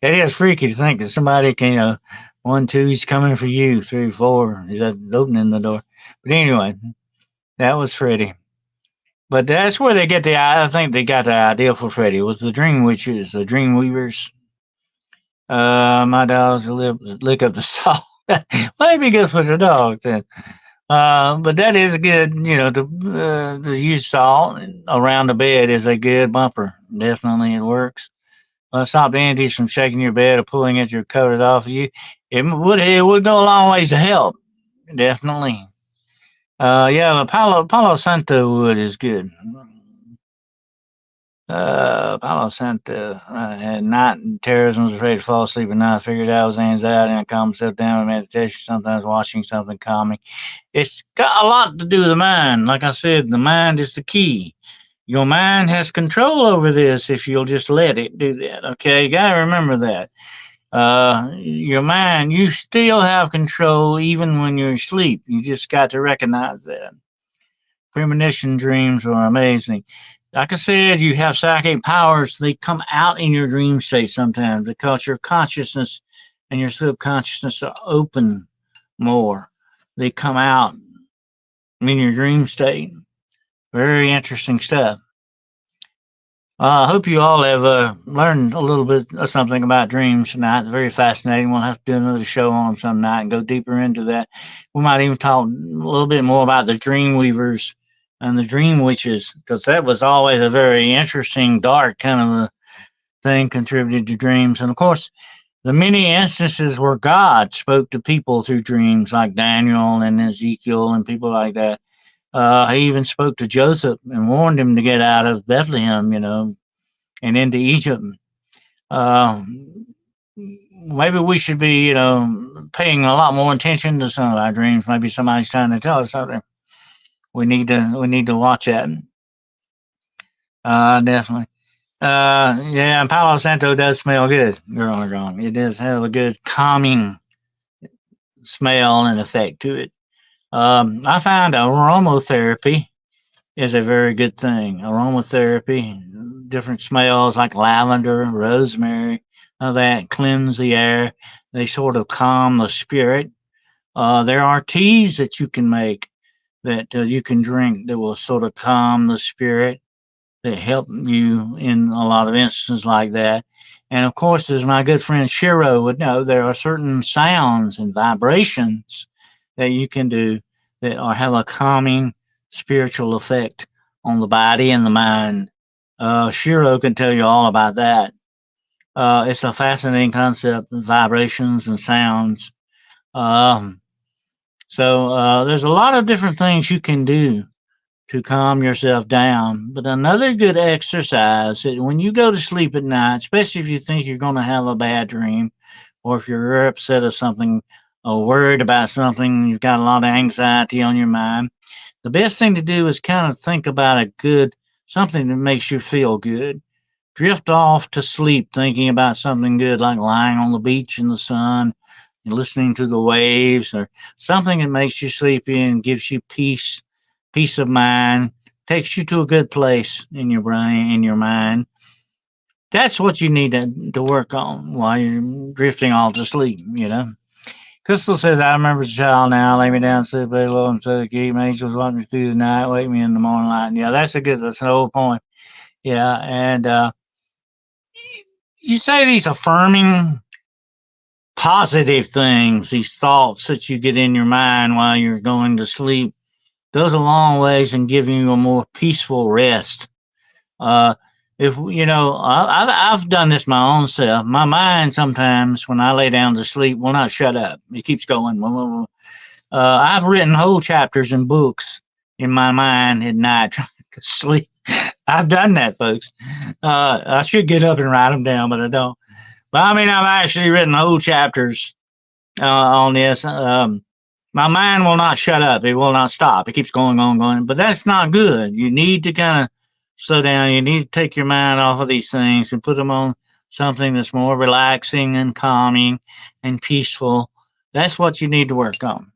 It is freaky to think that somebody can, 1, 2, he's coming for you, 3, 4, he's opening the door. But anyway, that was Freddy. But that's where they get I think they got the idea for Freddy, was the dream witches, the dream weavers. My dogs lick up the salt. Might be good for the dogs then. But that is good, to use salt around the bed is a good bumper. Definitely it works. Stop the entities from shaking your bed or pulling at your covers off of you. It would go a long ways to help. Definitely. Yeah, the Palo Santo wood is good. Palo Santo. I had night terrorism, was afraid to fall asleep at night. Figured out it was anxiety and I calmed myself down with meditation, sometimes watching something calming. It's got a lot to do with the mind. Like I said, the mind is the key. Your mind has control over this if you'll just let it do that. Okay, you gotta remember that. Your mind, you still have control even when you're asleep. You just got to recognize that. Premonition dreams are amazing. Like I said, you have psychic powers. They come out in your dream state sometimes because your consciousness and your subconsciousness are open more. They come out in your dream state. Very interesting stuff. I hope you all have learned a little bit of something about dreams tonight. It's very fascinating. We'll have to do another show on them some night and go deeper into that. We might even talk a little bit more about the dream weavers and the dream witches, because that was always a very interesting, dark kind of a thing contributed to dreams. And of course, the many instances where God spoke to people through dreams, like Daniel and Ezekiel and people like that. He even spoke to Joseph and warned him to get out of Bethlehem, and into Egypt. Uh, Maybe we should be, paying a lot more attention to some of our dreams. Maybe somebody's trying to tell us something. We need to watch that. Definitely. Yeah, and Palo Santo does smell good. You're not wrong. It does have a good calming smell and effect to it. I found aromatherapy is a very good thing. Aromatherapy, different smells like lavender, rosemary, all that cleanse the air. They sort of calm the spirit. There are teas that you can make that you can drink that will sort of calm the spirit, that help you in a lot of instances like that. And of course, as my good friend Shiro would know, there are certain sounds and vibrations that you can do that have a calming spiritual effect on the body and the mind. Shiro can tell you all about that. It's a fascinating concept, vibrations and sounds. Um, so there's a lot of different things you can do to calm yourself down. But another good exercise when you go to sleep at night, especially if you think you're going to have a bad dream, or if you're upset of something, or worried about something, you've got a lot of anxiety on your mind, the best thing to do is kind of think about something that makes you feel good. Drift off to sleep thinking about something good, like lying on the beach in the sun and listening to the waves, or something that makes you sleepy and gives you peace of mind, takes you to a good place in your brain, in your mind. That's what you need to work on while you're drifting off to sleep. Crystal says, I remember as a child now, lay me down, sleep, lay low, and so keep my angels walk me through the night, wake me in the morning light. Yeah, that's an old point. Yeah, and you say these affirming, positive things, these thoughts that you get in your mind while you're going to sleep, goes a long ways in giving you a more peaceful rest. If I've done this my own self. My mind sometimes, when I lay down to sleep, will not shut up. It keeps going. I've written whole chapters in books in my mind at night trying to sleep. I've done that, folks. I should get up and write them down, but I don't. But I mean, I've actually written whole chapters on this. My mind will not shut up. It will not stop. It keeps going, going. But that's not good. You need to kind of slow down. You need to take your mind off of these things and put them on something that's more relaxing and calming and peaceful. That's what you need to work on.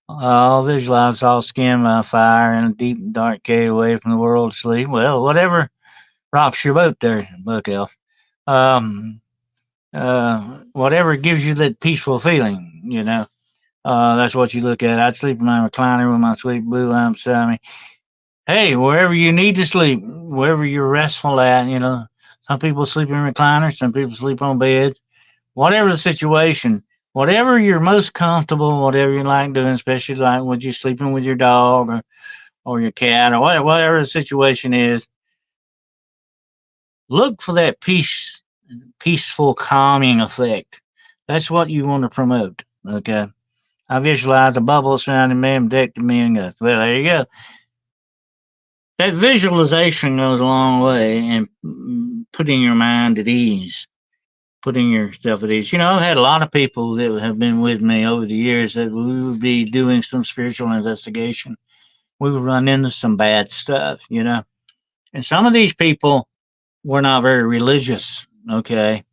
I'll visualize all skin by fire in a deep and dark cave away from the world of sleep. Well, whatever rocks your boat there, Buck Elf. Whatever gives you that peaceful feeling. That's what you look at. I'd sleep in my recliner with my sweet blue lamp beside me. Hey, wherever you need to sleep, wherever you're restful at, some people sleep in recliners, some people sleep on beds. whatever the situation, whatever you're most comfortable, whatever you like doing, especially like when you're sleeping with your dog or your cat or whatever the situation is, look for that peaceful, calming effect. That's what you want to promote. Okay. I visualize a bubble surrounding me and protecting me and guts. Well, there you go. That visualization goes a long way in putting your mind at ease, putting yourself at ease. I've had a lot of people that have been with me over the years that we would be doing some spiritual investigation. We would run into some bad stuff, And some of these people were not very religious, okay?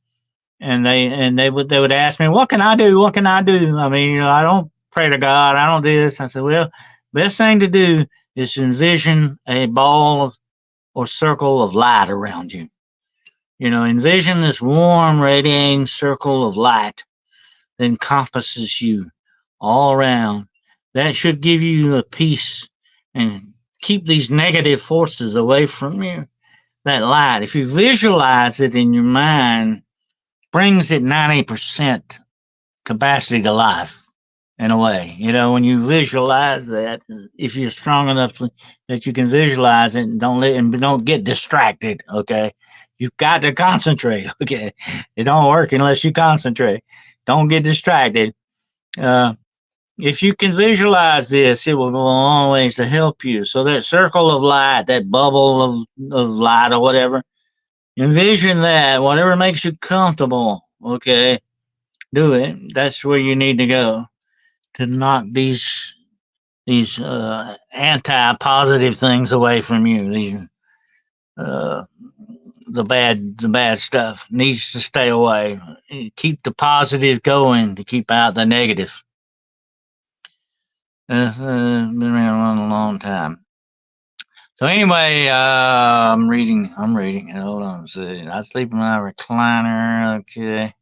And they would ask me, "What can I do? What can I do?" I mean, I don't pray to God. I don't do this. I said, "Well, best thing to do is envision a ball or circle of light around you. Envision this warm, radiating circle of light that encompasses you all around. That should give you a peace and keep these negative forces away from you. That light, if you visualize it in your mind, brings it 90% capacity to life in a way. When you visualize that, if you're strong enough that you can visualize it and don't get distracted, okay? You've got to concentrate, okay? It don't work unless you concentrate. Don't get distracted. If you can visualize this, it will go a long ways to help you. So that circle of light, that bubble of light or whatever, envision that, whatever makes you comfortable, okay? Do it. That's where you need to go to knock these anti-positive things away from you. The bad stuff needs to stay away. Keep the positive going to keep out the negative. Been around a long time. So anyway, I'm reading. Hold on a second. I sleep in my recliner. Okay.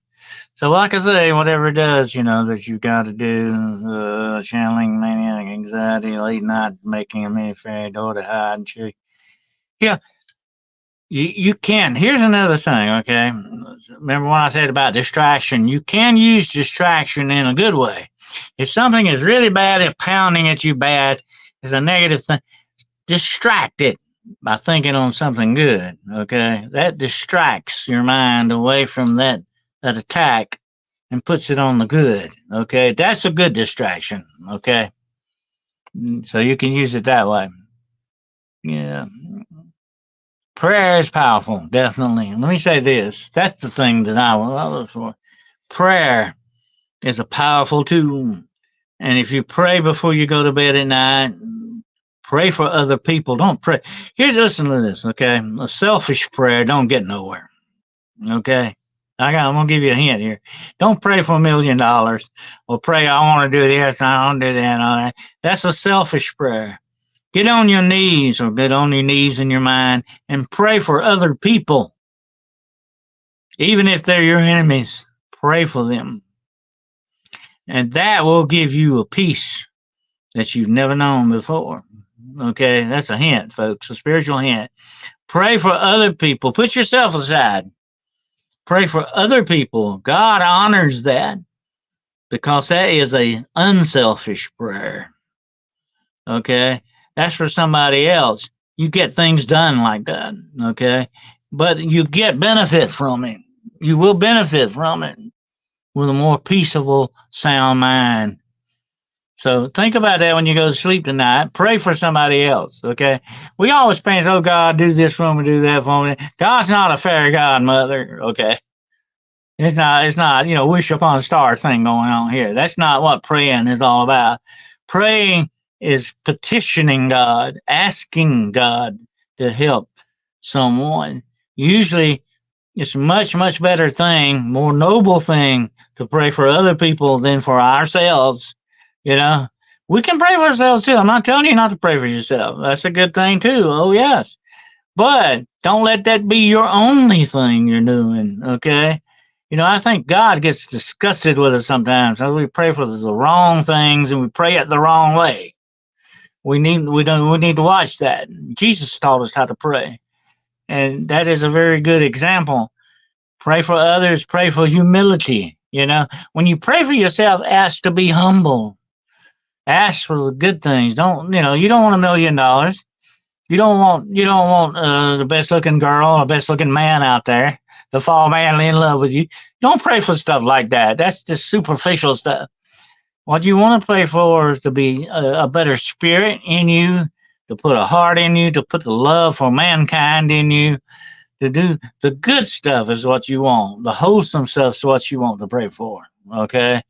So like I say, whatever it does, that you got to do, channeling maniac anxiety, late night, making a mini fairy door to hide and chew. Yeah, you can. Here's another thing, okay? Remember what I said about distraction? You can use distraction in a good way. If something is really bad and pounding at you bad, is a negative thing, distract it by thinking on something good, okay? That distracts your mind away from that attack and puts it on the good, okay? That's a good distraction, okay? So you can use it that way. Yeah. Prayer is powerful, definitely. Let me say this. That's the thing that I look for. Prayer is a powerful tool. And if you pray before you go to bed at night, pray for other people. Don't pray. Listen to this, okay? A selfish prayer don't get nowhere, okay? I'm going to give you a hint here. Don't pray for $1 million or pray, I want to do this, I don't do that, all that. That's a selfish prayer. Get on your knees or get on your knees in your mind and pray for other people. Even if they're your enemies, pray for them. And that will give you a peace that you've never known before. Okay, that's a hint, folks, a spiritual hint. Pray for other people. Put yourself aside. Pray for other people. God honors that because that is an unselfish prayer. Okay, that's for somebody else. You get things done like that. Okay, but you get benefit from it. You will benefit from it with a more peaceable, sound mind. So think about that when you go to sleep tonight. Pray for somebody else, okay? We always think, oh, God, do this for me, do that for me. God's not a fairy godmother, okay? It's not, wish upon a star thing going on here. That's not what praying is all about. Praying is petitioning God, asking God to help someone. Usually, it's a much, much better thing, more noble thing to pray for other people than for ourselves. We can pray for ourselves too. I'm not telling you not to pray for yourself. That's a good thing too. Oh, yes. But don't let that be your only thing you're doing, okay? I think God gets disgusted with us sometimes. We pray for the wrong things and we pray it the wrong way. We need to watch that. Jesus taught us how to pray. And that is a very good example Pray for others. Pray for humility. You know, when you pray for yourself, ask to be humble. Ask for the good things. Don't, you don't want $1 million. You don't want the best looking girl, the best looking man out there to fall madly in love with you. Don't pray for stuff like that. That's just superficial stuff. What you want to pray for is to be a better spirit in you, to put a heart in you, to put the love for mankind in you, to do the good stuff is what you want. The wholesome stuff is what you want to pray for. Okay?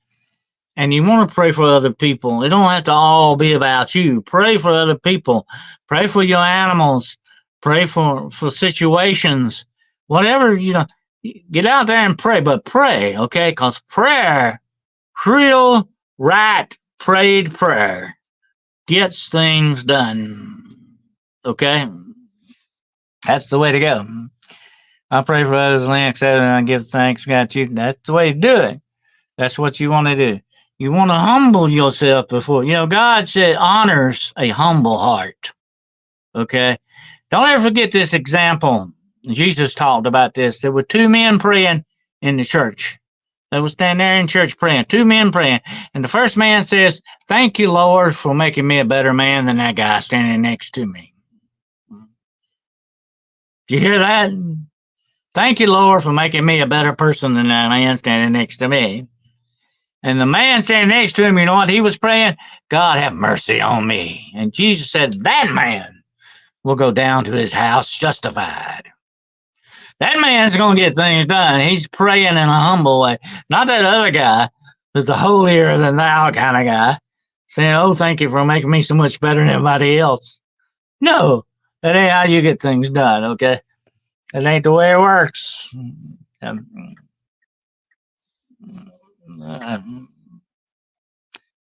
And you want to pray for other people. It don't have to all be about you. Pray for other people. Pray for your animals. Pray for situations. Whatever, get out there and pray. But pray, okay? Because prayer, real, right, prayed prayer gets things done. Okay? That's the way to go. I pray for others, Lynn, and I give thanks, got you. That's the way to do it. That's what you want to do. You want to humble yourself before. God said honors a humble heart. Okay? Don't ever forget this example. Jesus talked about this. There were two men praying in the church. They were standing there in church praying. Two men praying. And the first man says, "Thank you, Lord, for making me a better man than that guy standing next to me." Did you hear that? Thank you, Lord, for making me a better person than that man standing next to me. And the man standing next to him, you know what he was praying? God, have mercy on me. And Jesus said, that man will go down to his house justified. That man's going to get things done. He's praying in a humble way. Not that other guy who's the holier than thou kind of guy, saying, oh, thank you for making me so much better than everybody else. No, that ain't how you get things done, okay? That ain't the way it works. But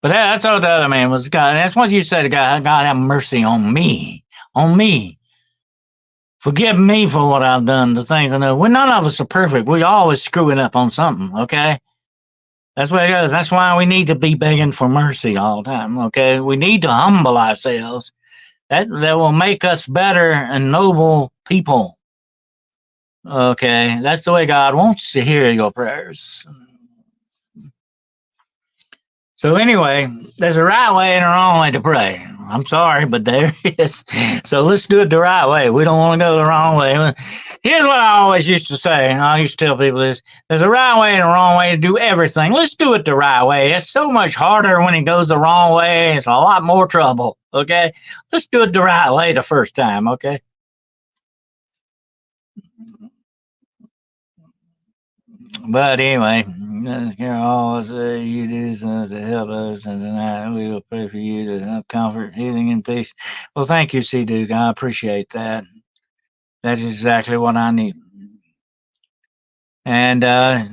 that's what the other man was. God, that's what you said. God have mercy on me. On me. Forgive me for what I've done, the things I know. None of us are perfect. We always screwing up on something, okay? That's what it goes. That's why we need to be begging for mercy all the time, okay? We need to humble ourselves. That will make us better and noble people. Okay? That's the way God wants to hear your prayers. So anyway, there's a right way and a wrong way to pray. I'm sorry, but there is. So let's do it the right way. We don't want to go the wrong way. Here's what I always used to say, and I used to tell people this. There's a right way and a wrong way to do everything. Let's do it the right way. It's so much harder when it goes the wrong way. It's a lot more trouble, okay? Let's do it the right way the first time, okay? But anyway, all you do to help us, and tonight we will pray for you to have comfort, healing, and peace. Well, thank you, C. Duke. I appreciate that. That's exactly what I need. And I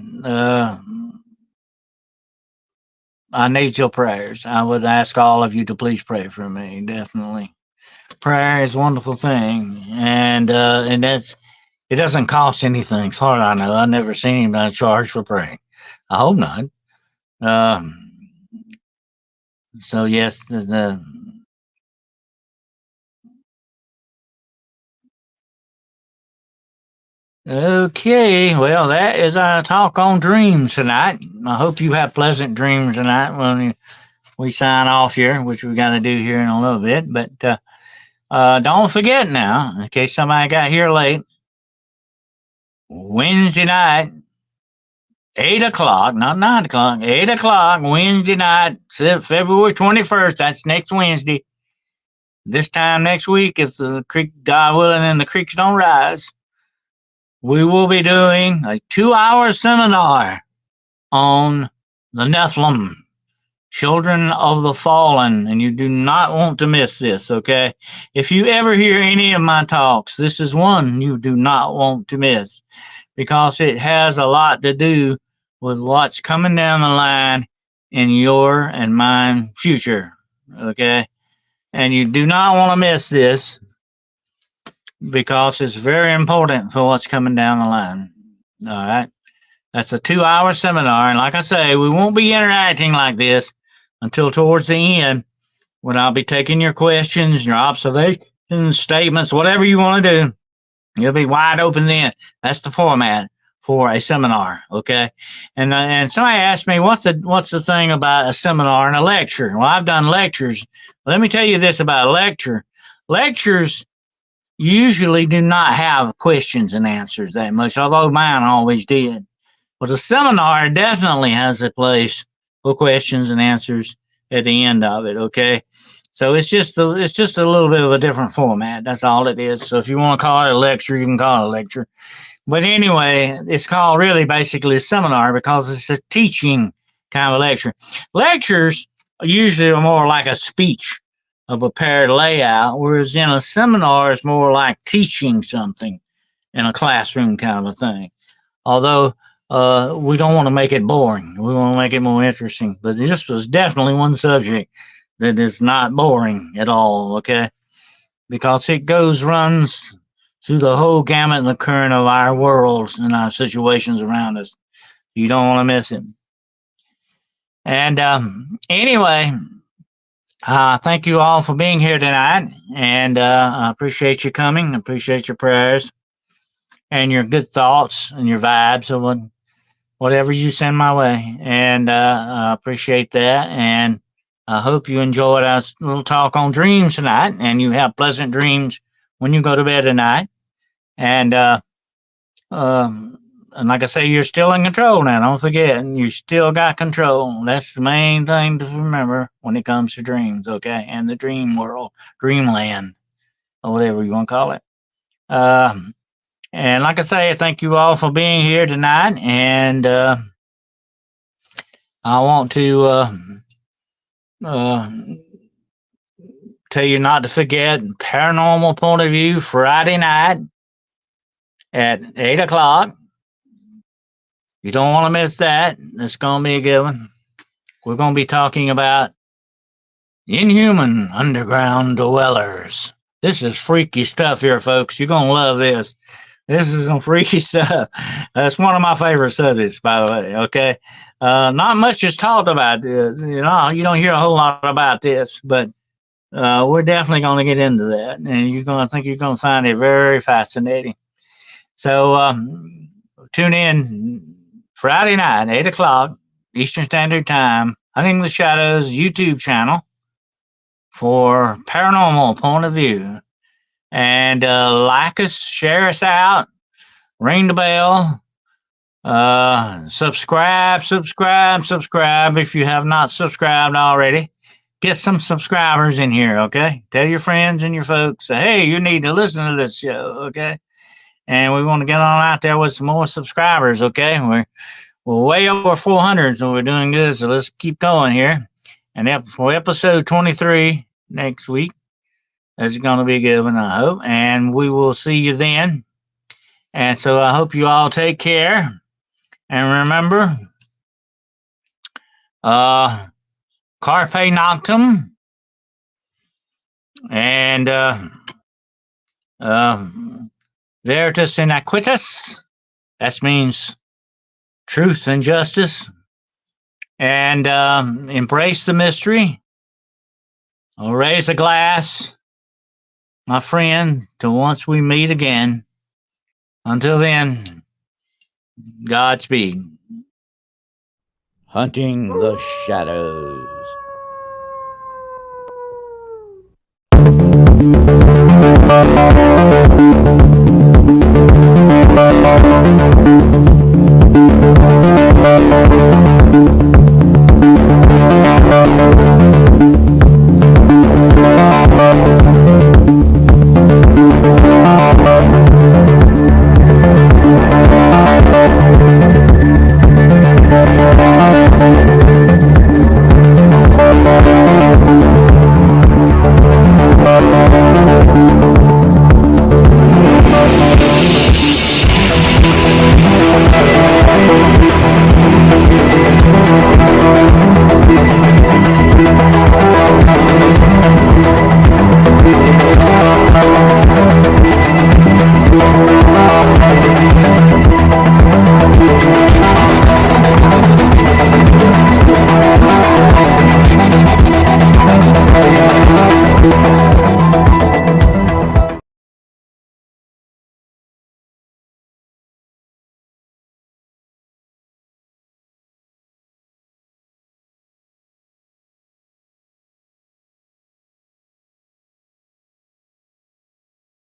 need your prayers. I would ask all of you to please pray for me. Definitely, prayer is a wonderful thing, and that's. It doesn't cost anything, as far as I know. I've never seen anybody charge for praying. I hope not. So yes, okay. Well, that is our talk on dreams tonight. I hope you have pleasant dreams tonight when we sign off here, which we got to do here in a little bit. But don't forget now, in case somebody got here late, Wednesday night, 8 o'clock, not 9 o'clock, 8 o'clock, Wednesday night, February 21st. That's next Wednesday. This time next week, if the creek, God willing, and the creeks don't rise, we will be doing a 2-hour seminar on the Nephilim, children of the fallen, and you do not want to miss this, okay? If you ever hear any of my talks, this is one you do not want to miss, because it has a lot to do with what's coming down the line in your and mine future, okay? And you do not want to miss this, because it's very important for what's coming down the line, all right? That's a 2-hour seminar, and like I say, we won't be interacting like this until towards the end, when I'll be taking your questions, your observations, statements, whatever you want to do. You'll be wide open then. That's the format. for a seminar. Okay, and somebody asked me what's the thing about a seminar and a lecture. Well, I've done lectures. Let me tell you this about a lecture. Lectures usually do not have questions and answers that much, although mine always did. But a seminar definitely has a place for questions and answers at the end of it. Okay, so it's just a little bit of a different format. That's all it is. So if you want to call it a lecture, you can call it a lecture. But anyway, it's called really basically a seminar because it's a teaching kind of lecture. Lectures usually are more like a speech, a prepared layout, whereas in a seminar it's more like teaching something in a classroom kind of a thing. Although we don't want to make it boring. We want to make it more interesting. But this was definitely one subject that is not boring at all, okay? Because it runs through the whole gamut and the current of our worlds and our situations around us. You don't want to miss it. And anyway, thank you all for being here tonight. And I appreciate you coming. I appreciate your prayers and your good thoughts and your vibes or whatever you send my way. And I appreciate that. And I hope you enjoyed our little talk on dreams tonight and you have pleasant dreams when you go to bed tonight. And like I say, you're still in control now. Don't forget, you still got control. That's the main thing to remember when it comes to dreams, okay? And the dream world, dreamland, or whatever you want to call it. And like I say, thank you all for being here tonight. And I want to tell you not to forget Paranormal Point of View Friday night at 8 o'clock. You don't want to miss that. It's going to be a good one. We're going to be talking about inhuman underground dwellers. This is freaky stuff here, folks. You're going to love this. This is some freaky stuff. That's one of my favorite subjects, by the way, okay? Not much is talked about this. You don't hear a whole lot about this, but we're definitely going to get into that. And you're going to find it very fascinating. So tune in Friday night, 8 o'clock, Eastern Standard Time, Hunting the Shadows YouTube channel for Paranormal Point of View. And like us, share us out, ring the bell, subscribe if you have not subscribed already. Get some subscribers in here, okay? Tell your friends and your folks, hey, you need to listen to this show, okay? And we want to get on out there with some more subscribers, okay? We're way over 400, so we're doing good. So let's keep going here. And for episode 23 next week, that's going to be a good one, I hope. And we will see you then. And so I hope you all take care. And remember, Carpe Noctem. And Veritas in Aquitas. That means truth and justice. And embrace the mystery. I'll raise a glass, my friend, till once we meet again. Until then, Godspeed. Hunting the Shadows.